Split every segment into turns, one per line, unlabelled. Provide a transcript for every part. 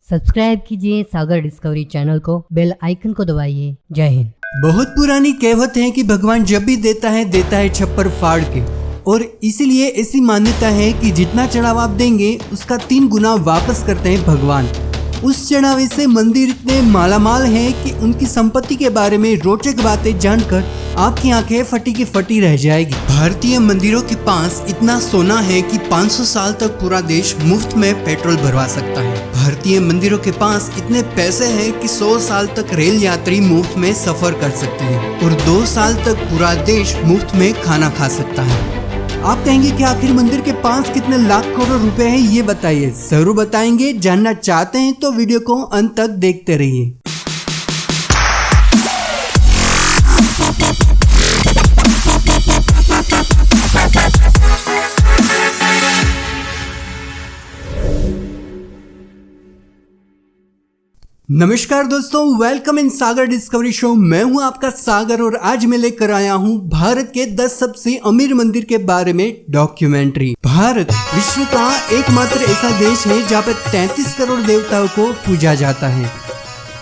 Subscribe कीजिए सागर discovery channel को, bell icon को दबाइए। जय हिंद।
बहुत पुरानी कहावत है कि भगवान जब भी देता है छप्पर फाड़ के, और इसीलिए ऐसी मान्यता है कि जितना चढ़ावा आप देंगे उसका 3 गुना वापस करते हैं भगवान। उस चढ़ावे से मंदिर इतने मालामाल हैं कि उनकी संपत्ति के बारे में रोचक बातें जानकर आपकी आंखें फटी की फटी रह जाएगी। भारतीय मंदिरों के पास इतना सोना है कि 500 साल तक पूरा देश मुफ्त में पेट्रोल भरवा सकता है। भारतीय मंदिरों के पास इतने पैसे हैं कि 100 साल तक रेल यात्री मुफ्त में सफर कर सकते हैं और 2 साल तक पूरा देश मुफ्त में खाना खा सकता है। आप कहेंगे कि आखिर मंदिर के पास कितने लाख करोड़ रुपए हैं, ये बताइए। जरूर बताएंगे। जानना चाहते हैं तो वीडियो को अंत तक देखते रहिए। नमस्कार दोस्तों, welcome in Sagar discovery show. मैं हूं आपका सागर और आज मैं लेकर आया हूं भारत के 10 सबसे अमीर मंदिर के बारे में डॉक्यूमेंट्री। भारत विश्व का एकमात्र ऐसा देश है जहां पे 33 करोड़ देवताओं को पूजा जाता है।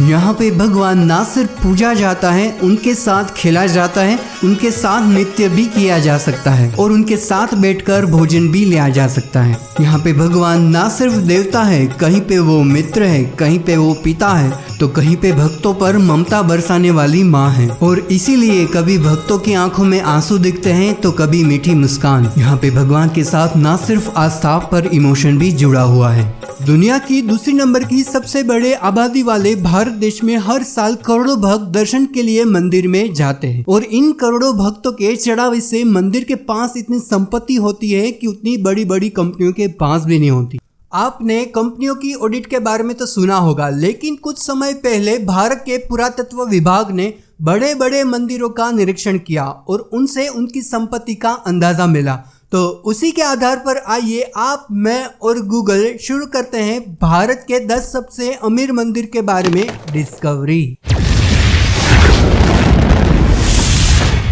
यहाँ पे भगवान ना सिर्फ पूजा जाता है, उनके साथ खेला जाता है, उनके साथ नृत्य भी किया जा सकता है और उनके साथ बैठकर भोजन भी लिया जा सकता है। यहाँ पे भगवान ना सिर्फ देवता है, कहीं पे वो मित्र है, कहीं पे वो पिता है, तो कहीं पे भक्तों पर ममता बरसाने वाली माँ है। और इसीलिए कभी भक्तों की आंखों में आंसू दिखते हैं तो कभी मीठी मुस्कान। यहाँ पे भगवान के साथ ना सिर्फ आस्था पर इमोशन भी जुड़ा हुआ है। दुनिया की दूसरी नंबर की सबसे बड़े आबादी वाले भारत देश में हर साल करोड़ों भक्त दर्शन के लिए मंदिर में जाते हैं और इन करोड़ों भक्तों के चढ़ावे से मंदिर के पास इतनी संपत्ति होती है कि उतनी बड़ी बड़ी कंपनियों के पास भी नहीं होती। आपने कंपनियों की ऑडिट के बारे में तो सुना होगा, लेकिन कुछ समय पहले भारत के पुरातत्व विभाग ने बड़े बड़े मंदिरों का निरीक्षण किया और उनसे उनकी संपत्ति का अंदाजा मिला। तो उसी के आधार पर आइए आप, मैं और गूगल शुरू करते हैं भारत के 10 सबसे अमीर मंदिर के बारे में डिस्कवरी।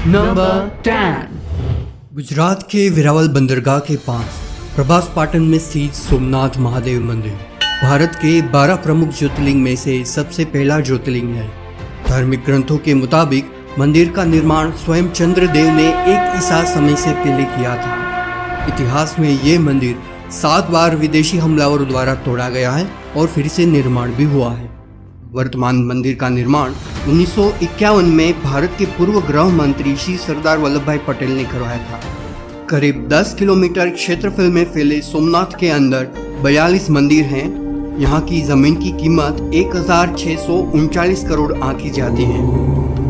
नंबर 10। गुजरात के वेरावल बंदरगाह के पास प्रभास पाटन में स्थित सोमनाथ महादेव मंदिर भारत के 12 प्रमुख ज्योतिर्लिंग में से सबसे पहला ज्योतिर्लिंग है। धार्मिक ग्रंथों के मुताबिक मंदिर का निर्माण स्वयं चंद्रदेव ने 1 ईसा समय से पहले किया था। इतिहास में ये मंदिर 7 बार विदेशी हमलावरों द्वारा तोड़ा गया है और फिर से निर्माण भी हुआ है। वर्तमान मंदिर का निर्माण 1951 में भारत के पूर्व गृह मंत्री श्री सरदार वल्लभ भाई पटेल ने करवाया था। करीब 10 किलोमीटर क्षेत्रफल में फैले सोमनाथ के अंदर 42 मंदिर हैं। यहाँ की जमीन की कीमत 1639 करोड़ आंकी जाती है।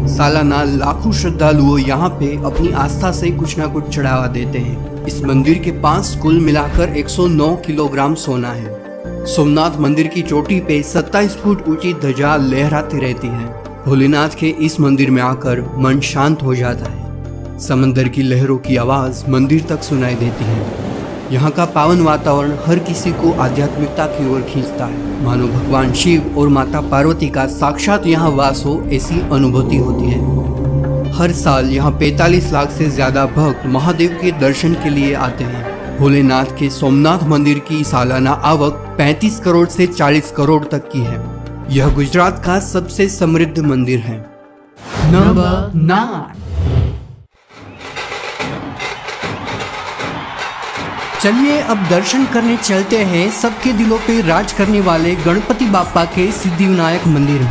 सालाना लाखों श्रद्धालुओं यहाँ पे अपनी आस्था से कुछ न कुछ चढ़ावा देते हैं। इस मंदिर के पास कुल मिलाकर 109 किलोग्राम सोना है। सोमनाथ मंदिर की चोटी पे 27 फुट ऊंची ध्वजा लहराती रहती है। भोलेनाथ के इस मंदिर में आकर मन शांत हो जाता है। समंदर की लहरों की आवाज मंदिर तक सुनाई देती है। यहाँ का पावन वातावरण हर किसी को आध्यात्मिकता की ओर खींचता है, मानो भगवान शिव और माता पार्वती का साक्षात यहाँ वास हो, ऐसी अनुभूति होती है। हर साल यहाँ 45 लाख से ज्यादा भक्त महादेव के दर्शन के लिए आते हैं। भोलेनाथ के सोमनाथ मंदिर की सालाना आवक 35 करोड़ से 40 करोड़ तक की है। यह गुजरात का सबसे समृद्ध मंदिर है। नंबर 9। चलिए अब दर्शन करने चलते हैं सबके दिलों पे राज करने वाले गणपति बाप्पा के सिद्धिविनायक मंदिर।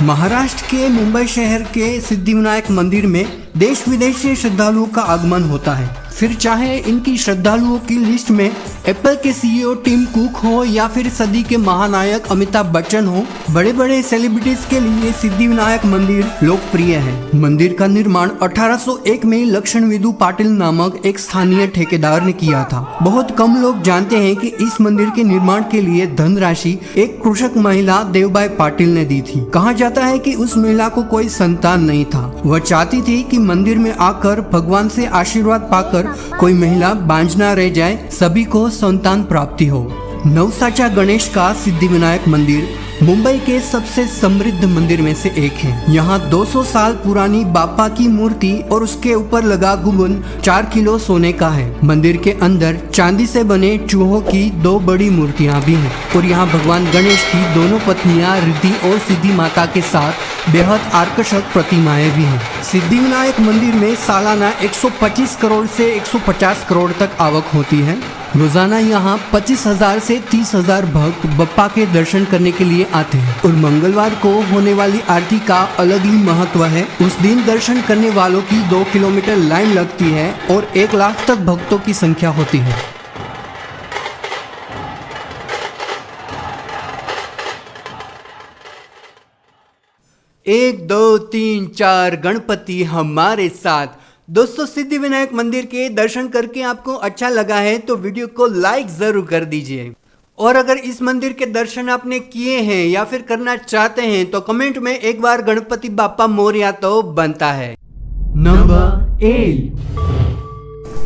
महाराष्ट्र के मुंबई शहर के सिद्धिविनायक मंदिर में देश विदेश से श्रद्धालुओं का आगमन होता है। फिर चाहे इनकी श्रद्धालुओं की लिस्ट में एप्पल के सीईओ टिम कुक हो या फिर सदी के महानायक अमिताभ बच्चन हो, बड़े बड़े सेलिब्रिटीज के लिए सिद्धिविनायक मंदिर लोकप्रिय है। मंदिर का निर्माण 1801 में लक्ष्मण विदु पाटिल नामक एक स्थानीय ठेकेदार ने किया था। बहुत कम लोग जानते हैं कि इस मंदिर के निर्माण के लिए धनराशि एक कृषक महिला देवबाई पाटिल ने दी थी। कहा जाता है कि उस महिला को कोई संतान नहीं था। वह चाहती थी कि मंदिर में आकर भगवान से आशीर्वाद पाकर कोई महिला बांझ ना रह जाए, सभी को संतान प्राप्ति हो। नवसाचा गणेश का सिद्धिविनायक मंदिर मुंबई के सबसे समृद्ध मंदिर में से एक है। यहाँ 200 साल पुरानी बापा की मूर्ति और उसके ऊपर लगा गुंबद 4 किलो सोने का है। मंदिर के अंदर चांदी से बने चूहों की 2 बड़ी मूर्तियाँ भी हैं और यहाँ भगवान गणेश की दोनों पत्नियाँ रिद्धि और सिद्धि माता के साथ बेहद आकर्षक प्रतिमाएं भी हैं। सिद्धिविनायक मंदिर में सालाना 125 करोड़ से 150 करोड़ तक आवक होती है। रोजाना यहाँ 25,000 से 30,000 भक्त बप्पा के दर्शन करने के लिए आते हैं और मंगलवार को होने वाली आरती का अलग ही महत्व है। उस दिन दर्शन करने वालों की 2 किलोमीटर लाइन लगती है और 1 लाख तक भक्तों की संख्या होती है। एक दो तीन चार गणपति हमारे साथ। दोस्तों, सिद्धिविनायक मंदिर के दर्शन करके आपको अच्छा लगा है तो वीडियो को लाइक जरूर कर दीजिए और अगर इस मंदिर के दर्शन आपने किए हैं या फिर करना चाहते हैं तो कमेंट में एक बार गणपति बाप्पा मोरया तो बनता है। नंबर 8,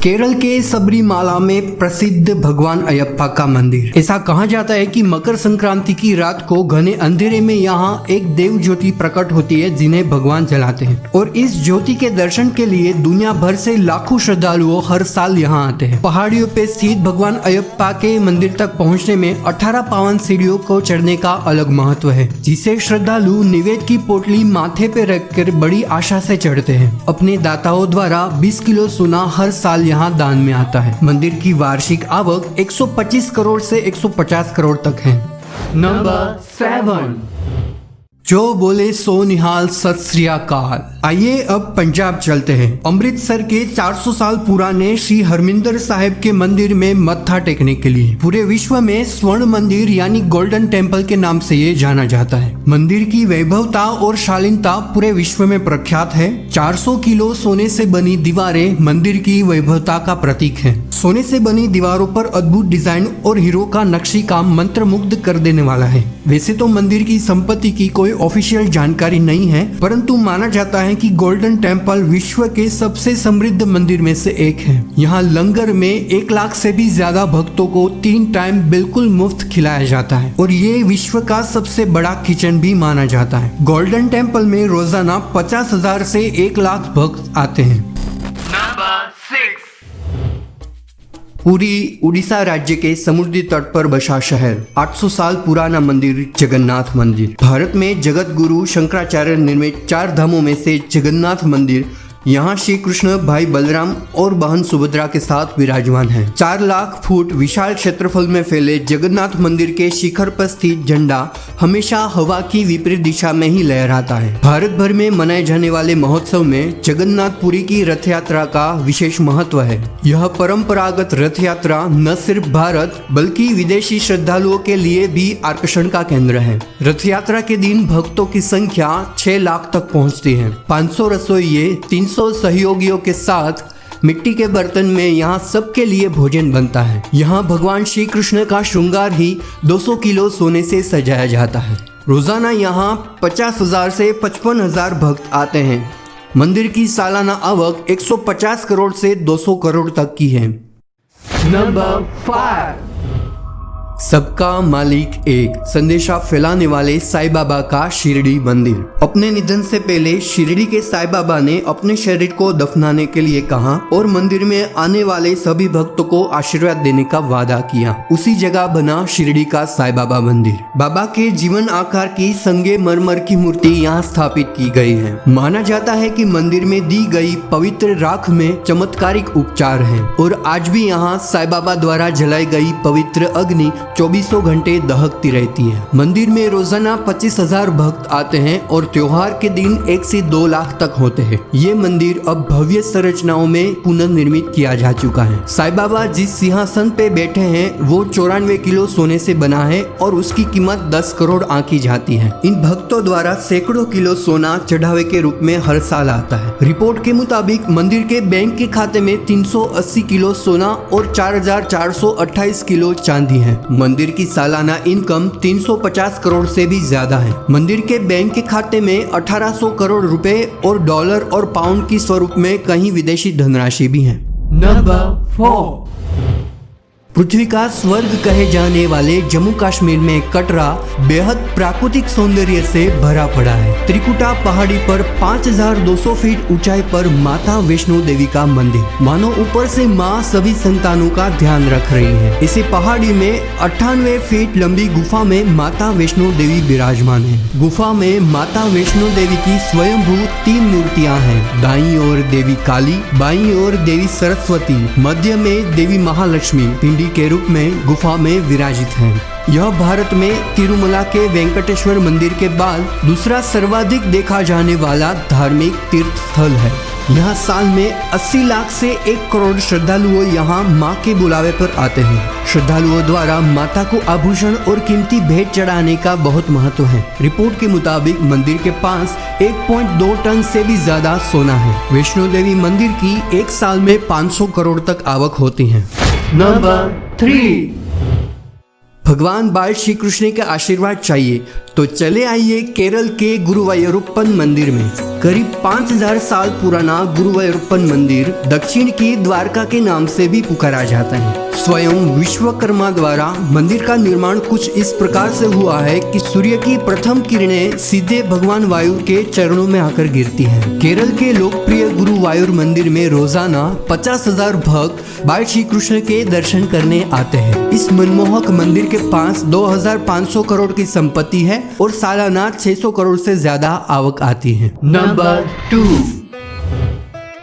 केरल के सबरीमाला में प्रसिद्ध भगवान अयप्पा का मंदिर। ऐसा कहा जाता है कि मकर संक्रांति की रात को घने अंधेरे में यहाँ एक देव ज्योति प्रकट होती है जिन्हें भगवान जलाते हैं और इस ज्योति के दर्शन के लिए दुनिया भर से लाखों श्रद्धालुओं हर साल यहाँ आते हैं। पहाड़ियों पे स्थित भगवान अयप्पा के मंदिर तक पहुँचने में 18 पावन सीढ़ियों को चढ़ने का अलग महत्व है, जिसे श्रद्धालु निवेद की पोटली माथे पे रखकर बड़ी आशा से चढ़ते हैं। अपने दाताओं द्वारा 20 किलो सोना हर साल यहाँ दान में आता है। मंदिर की वार्षिक आवक 125 करोड़ से 150 करोड़ तक है। नंबर 7, जो बोले सो निहाल सत श्री अकाल। आइए अब पंजाब चलते हैं। अमृतसर के 400 साल पुराने श्री हरमिंदर साहिब के मंदिर में मत्था टेकने के लिए पूरे विश्व में स्वर्ण मंदिर यानी गोल्डन टेम्पल के नाम से ये जाना जाता है। मंदिर की वैभवता और शालीनता पूरे विश्व में प्रख्यात है। 400 किलो सोने से बनी दीवारें मंदिर की वैभवता का प्रतीक है। सोने से बनी दीवारों पर अद्भुत डिजाइन और हीरो का नक्शी काम मंत्रमुग्ध कर देने वाला है। वैसे तो मंदिर की संपत्ति की कोई ऑफिशियल जानकारी नहीं है, परंतु माना जाता है कि गोल्डन टेम्पल विश्व के सबसे समृद्ध मंदिर में से एक है। यहाँ लंगर में 1 लाख से भी ज्यादा भक्तों को 3 टाइम बिल्कुल मुफ्त खिलाया जाता है और ये विश्व का सबसे बड़ा किचन भी माना जाता है। गोल्डन टेम्पल में रोजाना 50,000 से 1 लाख भक्त आते हैं। नंबर 6, पुरी उड़ीसा राज्य के समुद्री तट पर बसा शहर। 800 साल पुराना मंदिर जगन्नाथ मंदिर। भारत में जगत गुरु शंकराचार्य निर्मित 4 धामों में से जगन्नाथ मंदिर यहाँ श्री कृष्ण, भाई बलराम और बहन सुभद्रा के साथ विराजमान है। 4 लाख फुट विशाल क्षेत्रफल में फैले जगन्नाथ मंदिर के शिखर पर स्थित झंडा हमेशा हवा की विपरीत दिशा में ही लहराता है। भारत भर में मनाए जाने वाले महोत्सव में जगन्नाथपुरी की रथ यात्रा का विशेष महत्व है। यह परंपरागत रथ यात्रा न सिर्फ भारत बल्कि विदेशी श्रद्धालुओं के लिए भी आकर्षण का केंद्र है। रथ यात्रा के दिन भक्तों की संख्या 6 लाख तक पहुँचती है। 500 रसोइये, 300 सहयोगियों के साथ मिट्टी के बर्तन में यहाँ सबके लिए भोजन बनता है। यहाँ भगवान श्री कृष्ण का श्रृंगार ही 200 किलो सोने से सजाया जाता है। रोजाना यहाँ 50,000 से 55,000 भक्त आते हैं। मंदिर की सालाना आवक 150 करोड़ से 200 करोड़ तक की है। नंबर 5, सबका मालिक एक। संदेशा फैलाने वाले साईं बाबा का शिरडी मंदिर। अपने निधन से पहले शिरडी के साईं बाबा ने अपने शरीर को दफनाने के लिए कहा और मंदिर में आने वाले सभी भक्तों को आशीर्वाद देने का वादा किया। उसी जगह बना शिरडी का साईं बाबा मंदिर। बाबा के जीवन आकार की संगमरमर की मूर्ति यहाँ स्थापित की गई है। माना जाता है कि मंदिर में दी गई पवित्र राख में चमत्कारिक उपचार है और आज भी यहाँ साईं बाबा द्वारा जलाई गई पवित्र अग्नि 24 घंटे दहकती रहती है। मंदिर में रोजाना 25,000 भक्त आते हैं और त्योहार के दिन 1 से 2 लाख तक होते हैं। ये मंदिर अब भव्य संरचनाओं में पुनर्निर्मित किया जा चुका है। साईं बाबा जिस सिंहासन पे बैठे हैं वो 94 किलो सोने से बना है और उसकी कीमत 10 करोड़ आंकी जाती है। इन भक्तों द्वारा सैकड़ों किलो सोना चढ़ावे के रूप में हर साल आता है। रिपोर्ट के मुताबिक मंदिर के बैंक के खाते में 380 किलो सोना और 4,428 किलो चांदी है। मंदिर की सालाना इनकम 350 करोड़ से भी ज्यादा है। मंदिर के बैंक के खाते में 1800 करोड़ रुपए और डॉलर और पाउंड की स्वरूप में कहीं विदेशी धनराशि भी है। नंबर 4, पृथ्वी का स्वर्ग कहे जाने वाले जम्मू कश्मीर में कटरा बेहद प्राकृतिक सौंदर्य से भरा पड़ा है। त्रिकुटा पहाड़ी पर 5200 फीट ऊंचाई पर माता वैष्णो देवी का मंदिर, मानो ऊपर से माँ सभी संतानों का ध्यान रख रही है। इसी पहाड़ी में 98 फीट लंबी गुफा में माता वैष्णो देवी विराजमान है। गुफा में माता वैष्णो देवी की स्वयंभू 3 मूर्तियां हैं। दाईं ओर देवी काली, बाईं ओर देवी सरस्वती, मध्य में देवी महालक्ष्मी पिंडी के रूप में गुफा में विराजित हैं। यह भारत में तिरुमला के वेंकटेश्वर मंदिर के बाद दूसरा सर्वाधिक देखा जाने वाला धार्मिक तीर्थ स्थल है। यहाँ साल में 80 लाख से 1 करोड़ श्रद्धालुओं यहाँ माँ के बुलावे पर आते हैं। श्रद्धालुओं द्वारा माता को आभूषण और कीमती भेंट चढ़ाने का बहुत महत्व है। रिपोर्ट के मुताबिक मंदिर के पास 1.2 टन से भी ज्यादा सोना है। वैष्णो देवी मंदिर की एक साल में 500 करोड़ तक आवक होती है। नंबर 3, भगवान बाल श्री कृष्ण का आशीर्वाद चाहिए तो चले आइए केरल के गुरुवायूरप्पन मंदिर में। करीब 5000 साल पुराना गुरुवायूरप्पन मंदिर दक्षिण की द्वारका के नाम से भी पुकारा जाता है। स्वयं विश्वकर्मा द्वारा मंदिर का निर्माण कुछ इस प्रकार से हुआ है कि सूर्य की प्रथम किरणें सीधे भगवान वायु के चरणों में आकर गिरती हैं। केरल के लोकप्रिय गुरुवायूर मंदिर में रोजाना 50,000 भक्त बाल श्री कृष्ण के दर्शन करने आते हैं। इस मनमोहक मंदिर के पास 2500 करोड़ की संपत्ति है और सालाना 600 करोड़ से ज्यादा आवक आती है। नंबर 2,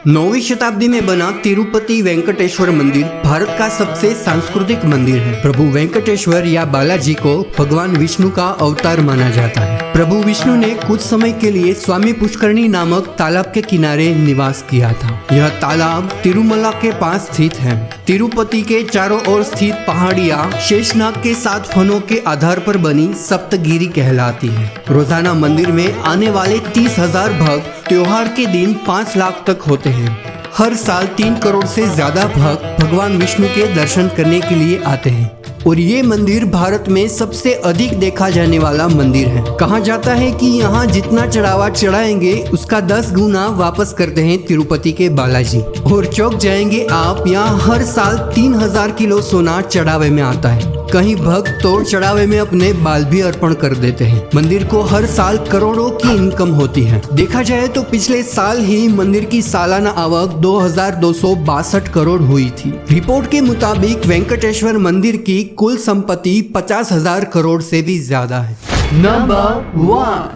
9वीं शताब्दी में बना तिरुपति वेंकटेश्वर मंदिर भारत का सबसे सांस्कृतिक मंदिर है। प्रभु वेंकटेश्वर या बालाजी को भगवान विष्णु का अवतार माना जाता है। प्रभु विष्णु ने कुछ समय के लिए स्वामी पुष्करणी नामक तालाब के किनारे निवास किया था। यह तालाब तिरुमला के पास स्थित है। तिरुपति के चारों ओर स्थित पहाड़ियाँ शेषनाग के 7 फनों के आधार पर बनी सप्तगिरी कहलाती है। रोजाना मंदिर में आने वाले 30,000 भक्त त्योहार के दिन 5 लाख तक होते हैं। हर साल 3 करोड़ से ज्यादा भक्त भगवान विष्णु के दर्शन करने के लिए आते हैं और ये मंदिर भारत में सबसे अधिक देखा जाने वाला मंदिर है। कहा जाता है कि यहाँ जितना चढ़ावा चढ़ाएंगे उसका 10 गुना वापस करते हैं तिरुपति के बालाजी, और चौंक जाएंगे आप। यहाँ हर साल 3000 किलो सोना चढ़ावे में आता है। कहीं भक्त तो चढ़ावे में अपने बाल भी अर्पण कर देते हैं। मंदिर को हर साल करोड़ों की इनकम होती है। देखा जाए तो पिछले साल ही मंदिर की सालाना आवक 2262 करोड़ हुई थी। रिपोर्ट के मुताबिक वेंकटेश्वर मंदिर की कुल संपत्ति 50,000 करोड़ से भी ज्यादा है। नंबर 1,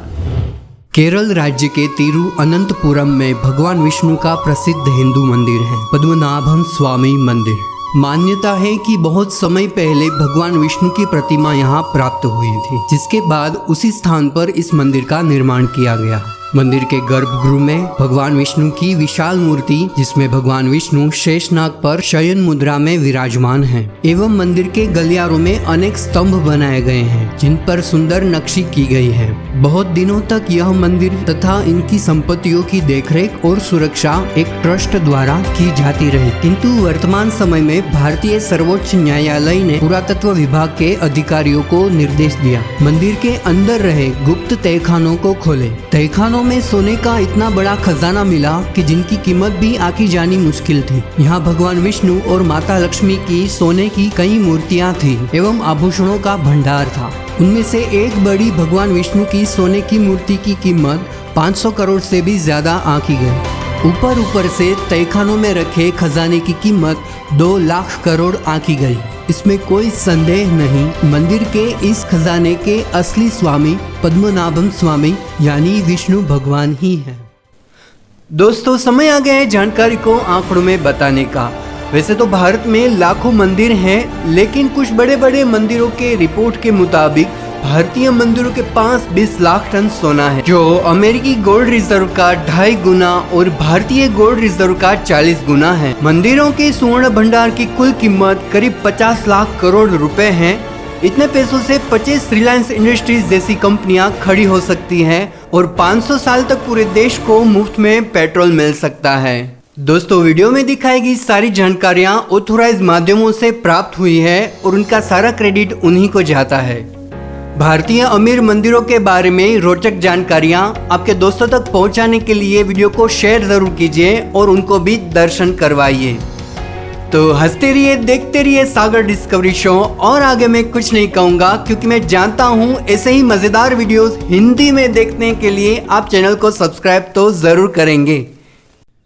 केरल राज्य के तिरुअनंतपुरम में भगवान विष्णु का प्रसिद्ध हिंदू मंदिर है, पद्मनाभम स्वामी मंदिर। मान्यता है कि बहुत समय पहले भगवान विष्णु की प्रतिमा यहाँ प्राप्त हुई थी, जिसके बाद उसी स्थान पर इस मंदिर का निर्माण किया गया। मंदिर के गर्भगृह में भगवान विष्णु की विशाल मूर्ति, जिसमें भगवान विष्णु शेषनाग पर शयन मुद्रा में विराजमान हैं, एवं मंदिर के गलियारों में अनेक स्तंभ बनाए गए हैं जिन पर सुंदर नक्शी की गई है। बहुत दिनों तक यह मंदिर तथा इनकी संपत्तियों की देखरेख और सुरक्षा एक ट्रस्ट द्वारा की जाती रही, किंतु वर्तमान समय में भारतीय सर्वोच्च न्यायालय ने पुरातत्व विभाग के अधिकारियों को निर्देश दिया मंदिर के अंदर रहे गुप्त तहखानों को खोले। तहखानों में सोने का इतना बड़ा खजाना मिला कि जिनकी कीमत भी आकी जानी मुश्किल थी। यहाँ भगवान विष्णु और माता लक्ष्मी की सोने की कई मूर्तियाँ थी एवं आभूषणों का भंडार था। उनमें से एक बड़ी भगवान विष्णु की सोने की मूर्ति की कीमत 500 करोड़ से भी ज्यादा आंकी गई। ऊपर से तहखानों में रखे खजाने की कीमत 2 लाख करोड़ आंकी गई। इसमें कोई संदेह नहीं, मंदिर के इस खजाने के असली स्वामी पद्मनाभम स्वामी यानी विष्णु भगवान ही हैं। दोस्तों, समय आ गया है जानकारी को आंकड़ों में बताने का। वैसे तो भारत में लाखों मंदिर हैं, लेकिन कुछ बड़े बड़े मंदिरों के रिपोर्ट के मुताबिक भारतीय मंदिरों के पास 20 लाख टन सोना है, जो अमेरिकी गोल्ड रिजर्व का 2.5 गुना और भारतीय गोल्ड रिजर्व का 40 गुना है। मंदिरों के स्वर्ण भंडार की कुल कीमत करीब 50 लाख करोड़ रुपए है। इतने पैसों से 25 रिलायंस इंडस्ट्रीज जैसी कंपनियां खड़ी हो सकती हैं और 500 साल तक पूरे देश को मुफ्त में पेट्रोल मिल सकता है। दोस्तों, वीडियो में दिखाई गई सारी जानकारियां ऑथोराइज माध्यमों से प्राप्त हुई है और उनका सारा क्रेडिट उन्हीं को जाता है। भारतीय अमीर मंदिरों के बारे में रोचक जानकारियां आपके दोस्तों तक पहुंचाने के लिए वीडियो को शेयर जरूर कीजिए और उनको भी दर्शन करवाइए। तो हंसते रहिए, देखते रहिए सागर डिस्कवरी शो। और आगे मैं कुछ नहीं कहूंगा क्योंकि मैं जानता हूँ ऐसे ही मजेदार वीडियोस हिंदी में देखने के लिए आप चैनल को सब्सक्राइब तो जरूर करेंगे।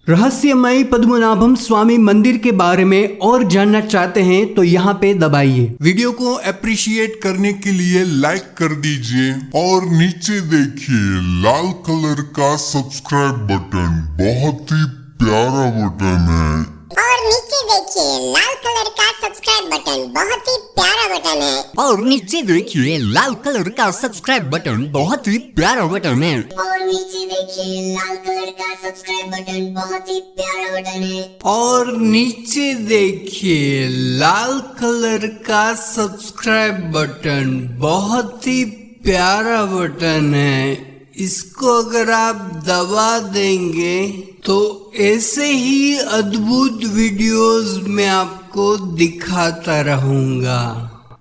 रहस्यमयी पद्मनाभम स्वामी मंदिर के बारे में और जानना चाहते हैं तो यहाँ पे दबाइए।
वीडियो को अप्रिशिएट करने के लिए लाइक कर दीजिए और नीचे देखिए लाल कलर का सब्सक्राइब बटन, बहुत ही प्यारा बटन है।
और नीचे देखिए लाल कलर का सब्सक्राइब बटन, बहुत ही प्यारा बटन है।
और नीचे देखिए लाल कलर का सब्सक्राइब बटन, बहुत ही प्यारा बटन है।
और नीचे देखिए लाल कलर का सब्सक्राइब बटन, बहुत ही प्यारा बटन है।
और नीचे देखिए लाल कलर का सब्सक्राइब बटन, बहुत ही प्यारा बटन है। इसको अगर आप दबा देंगे तो ऐसे ही अद्भुत वीडियोस मैं आपको दिखाता रहूंगा।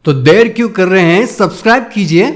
तो देर क्यों कर रहे हैं, सब्सक्राइब कीजिए।